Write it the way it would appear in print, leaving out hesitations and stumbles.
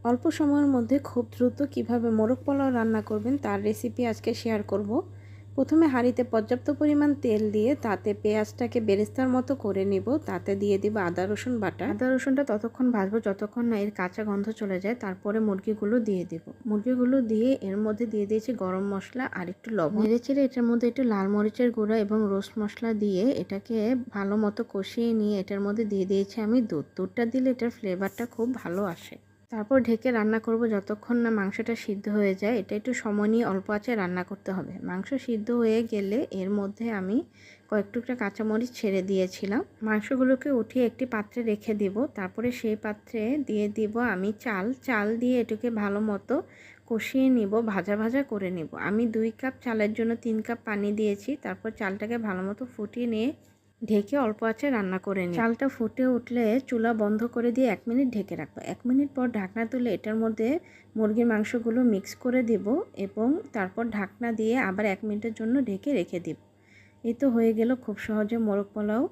অল্প সময়ের মধ্যে খুব দ্রুত কিভাবে মোরগ পোলাও রান্না করবেন তার রেসিপি আজকে শেয়ার করব। প্রথমে হাঁড়িতে পর্যাপ্ত পরিমাণ তেল দিয়ে তাতে পেঁয়াজটাকে বেরেস্তার মতো করে নিব। তাতে দিয়ে দিব আদা রসুন বাটা। আদা রসুনটা ততক্ষণ ভাজবো যতক্ষণ না এর কাঁচা গন্ধ চলে যায়। তারপরে মুরগিগুলো দিয়ে দিব। মুরগিগুলো দিয়ে এর মধ্যে দিয়ে দিয়েছি গরম মশলা আর একটু লবণ। নেড়েচেড়ে এটার মধ্যে একটু লাল মরিচের গুঁড়া এবং রোস্ট মশলা দিয়ে এটাকে ভালো মতো কষিয়ে নিয়ে এটার মধ্যে দিয়ে দিয়েছি আমি দুধটা দিলে এটার ফ্লেভারটা খুব ভালো আসে। তারপর ঢেকে রান্না করব যতক্ষণ না মাংসটা সিদ্ধ হয়ে যায়। এটা একটু সময় নিয়ে অল্প আঁচে রান্না করতে হবে। মাংস সিদ্ধ হয়ে গেলে এর মধ্যে আমি কয়েক টুকরা কাঁচামরিচ ছেড়ে দিয়েছিলাম। মাংসগুলোকে উঠিয়ে একটি পাত্রে রেখে দিব। তারপরে সেই পাত্রে দিয়ে দিব আমি চাল দিয়ে এটাকে ভালো মতো কষিয়ে নিব, ভাজা ভাজা করে নিব। আমি 2 কাপ চালের জন্য 3 কাপ পানি দিয়েছি। তারপর চালটাকে ভালো মতো ফুটিয়ে নিয়ে ঢেকে অল্প আঁচে রান্না করে নিই। চালটা ফুটে উঠলে চুলা বন্ধ করে দিয়ে 1 মিনিট ঢেকে রাখবো। 1 মিনিট পর ঢাকনা তুলে এটার মধ্যে মুরগির মাংসগুলো মিক্স করে দেব এবং তারপর ঢাকনা দিয়ে আবার 1 মিনিটের জন্য ঢেকে রেখে দিব। এই তো হয়ে গেল খুব সহজে মোরগ পোলাও।